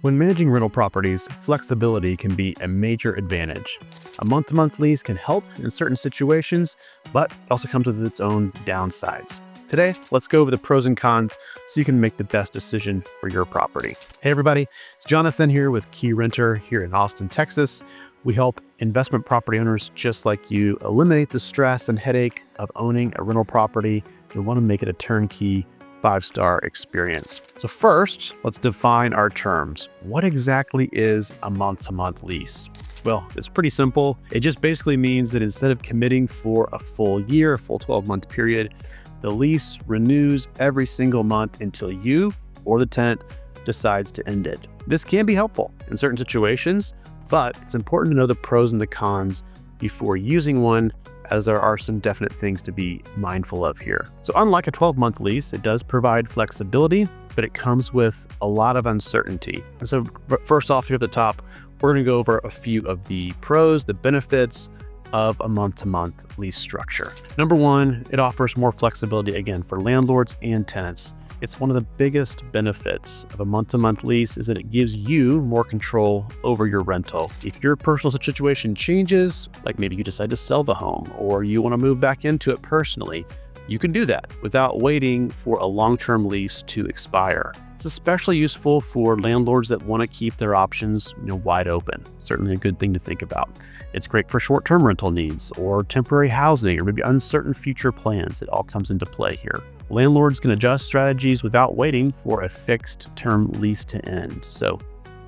When managing rental properties, flexibility can be a major advantage. A month-to-month lease can help in certain situations, but it also comes with its own downsides. Today, let's go over the pros and cons so you can make the best decision for your property. Hey everybody, it's Jonathan here with Keyrenter here in Austin, Texas. We help investment property owners just like you eliminate the stress and headache of owning a rental property. You want to make it a turnkey 5-star experience. So first, let's define our terms. What exactly is a month-to-month lease? Well, it's pretty simple. It just basically means that instead of committing for a full year, a full 12-month period, the lease renews every single month until you or the tenant decides to end it. This can be helpful in certain situations, but it's important to know the pros and the cons before using one, as there are some definite things to be mindful of here. So unlike a 12-month lease, it does provide flexibility, but it comes with a lot of uncertainty. And so first off here at the top, we're gonna go over a few of the pros, the benefits of a month-to-month lease structure. Number one, it offers more flexibility again for landlords and tenants. It's one of the biggest benefits of a month-to-month lease is that it gives you more control over your rental. If your personal situation changes, like maybe you decide to sell the home or you want to move back into it personally, you can do that without waiting for a long-term lease to expire. It's especially useful for landlords that want to keep their options, wide open. Certainly a good thing to think about. It's great for short-term rental needs or temporary housing or maybe uncertain future plans. It all comes into play here. Landlords can adjust strategies without waiting for a fixed term lease to end. So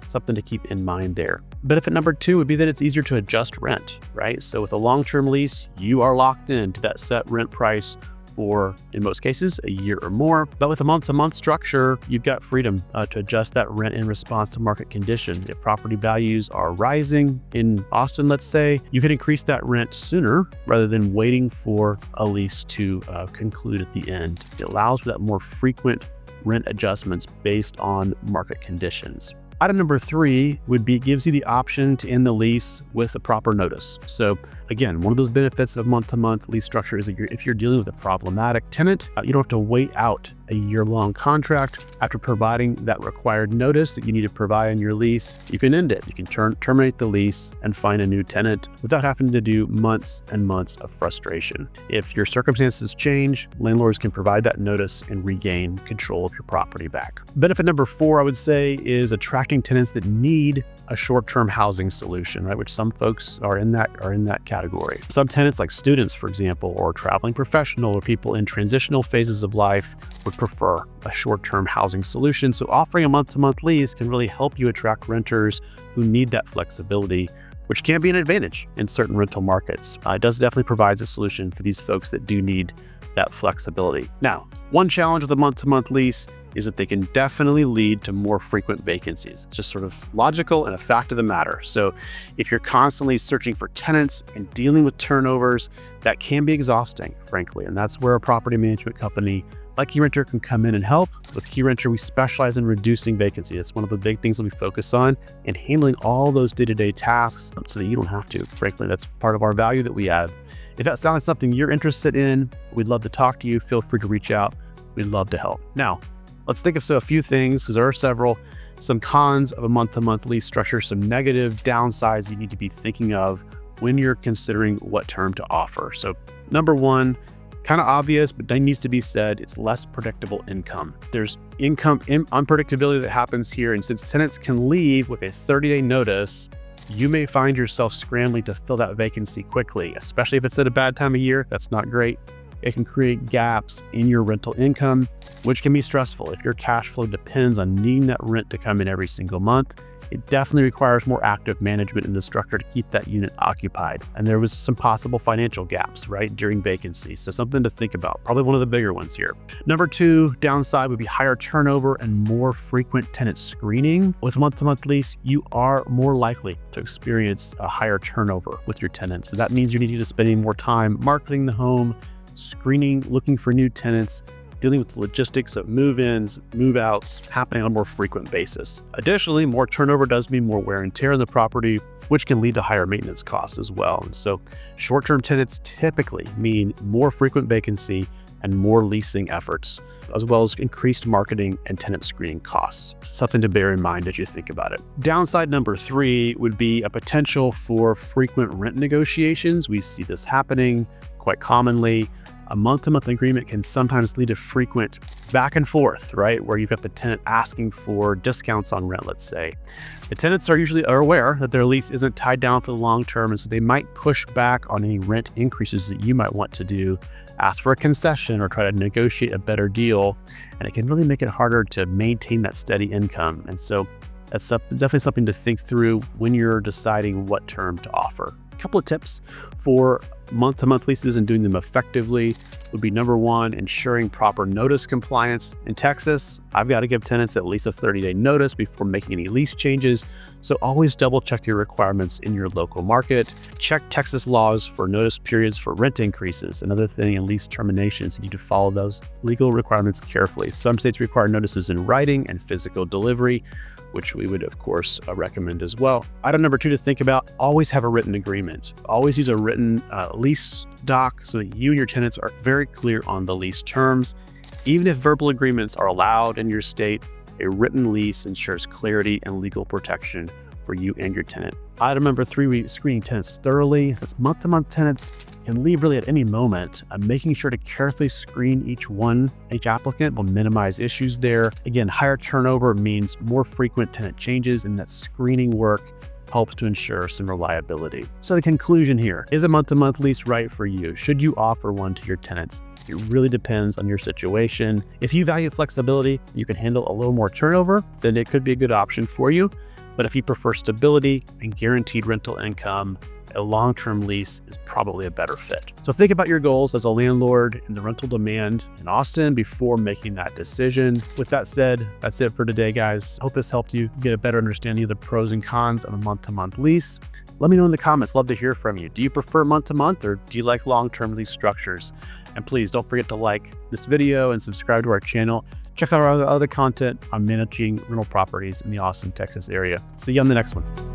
something to keep in mind there. Benefit number two would be that it's easier to adjust rent, right? So with a long-term lease, you are locked into that set rent price for, in most cases, a year or more. But with a month-to-month structure, you've got freedom to adjust that rent in response to market condition. If property values are rising in Austin, let's say, you can increase that rent sooner rather than waiting for a lease to conclude at the end. It allows for that more frequent rent adjustments based on market conditions. Item number three would be gives you the option to end the lease with a proper notice. So again, one of those benefits of month-to-month lease structure is that if you're dealing with a problematic tenant, you don't have to wait out a year-long contract. After providing that required notice that you need to provide in your lease, you can end it. You can terminate the lease and find a new tenant without having to do months and months of frustration. If your circumstances change, landlords can provide that notice and regain control of your property back. Benefit number four, I would say, is attracting tenants that need a short-term housing solution, right? Which some folks are in that category. Some tenants, like students, for example, or traveling professional or people in transitional phases of life, would prefer a short-term housing solution. So offering a month-to-month lease can really help you attract renters who need that flexibility, which can be an advantage in certain rental markets. It does definitely provide a solution for these folks that do need that flexibility. Now, one challenge with a month-to-month lease is that they can definitely lead to more frequent vacancies. It's just sort of logical and a fact of the matter. So if you're constantly searching for tenants and dealing with turnovers, that can be exhausting, frankly. And that's where a property management company like Keyrenter can come in and help. With Keyrenter, we specialize in reducing vacancy. It's one of the big things that we focus on and handling all those day-to-day tasks so that you don't have to. Frankly, that's part of our value that we add. If that sounds like something you're interested in, we'd love to talk to you. Feel free to reach out. We'd love to help. Now, let's think of a few things, because there are several. Some cons of a month-to-month lease structure, some negative downsides you need to be thinking of when you're considering what term to offer. So number one, kind of obvious, but that needs to be said, it's less predictable income. There's income unpredictability that happens here, and since tenants can leave with a 30-day notice, you may find yourself scrambling to fill that vacancy quickly, especially if it's at a bad time of year. That's not great. It can create gaps in your rental income, which can be stressful. If your cash flow depends on needing that rent to come in every single month, it definitely requires more active management in the structure to keep that unit occupied. And there was some possible financial gaps, right, during vacancy. So something to think about, probably one of the bigger ones here. Number two, downside would be higher turnover and more frequent tenant screening. With a month-to-month lease, you are more likely to experience a higher turnover with your tenants. So that means you need to spend more time marketing the home, screening, looking for new tenants, dealing with the logistics of move-ins, move-outs happening on a more frequent basis. Additionally, more turnover does mean more wear and tear on the property, which can lead to higher maintenance costs as well. And so short-term tenants typically mean more frequent vacancy and more leasing efforts, as well as increased marketing and tenant screening costs. Something to bear in mind as you think about it. Downside number 3 would be a potential for frequent rent negotiations. We see this happening quite commonly. A month-to-month agreement can sometimes lead to frequent back and forth, right? Where you've got the tenant asking for discounts on rent, let's say. The tenants are usually aware that their lease isn't tied down for the long term, and so they might push back on any rent increases that you might want to do, ask for a concession, or try to negotiate a better deal. And it can really make it harder to maintain that steady income. And so that's definitely something to think through when you're deciding what term to offer. A couple of tips for month-to-month leases and doing them effectively would be number 1, ensuring proper notice compliance. In Texas, I've got to give tenants at least a 30-day notice before making any lease changes. So always double check your requirements in your local market. Check Texas laws for notice periods for rent increases. Another thing in lease terminations, you need to follow those legal requirements carefully. Some states require notices in writing and physical delivery, which we would, of course, recommend as well. Item number 2 to think about, always have a written agreement. Always use a written lease doc so that you and your tenants are very clear on the lease terms. Even if verbal agreements are allowed in your state, a written lease ensures clarity and legal protection for you and your tenant. Item number 3, screening tenants thoroughly. Since month-to-month tenants can leave really at any moment, making sure to carefully screen each applicant will minimize issues there. Again, higher turnover means more frequent tenant changes, and that screening work helps to ensure some reliability. So the conclusion here, is a month-to-month lease right for you? Should you offer one to your tenants? It really depends on your situation. If you value flexibility, you can handle a little more turnover, then it could be a good option for you. But if you prefer stability and guaranteed rental income, a long-term lease is probably a better fit. So think about your goals as a landlord and the rental demand in Austin before making that decision. With that said, that's it for today, guys. Hope this helped you get a better understanding of the pros and cons of a month-to-month lease. Let me know in the comments. Love to hear from you. Do you prefer month-to-month, or do you like long-term lease structures? And please don't forget to like this video and subscribe to our channel. Check out our other content on managing rental properties in the Austin, Texas area. See you on the next one.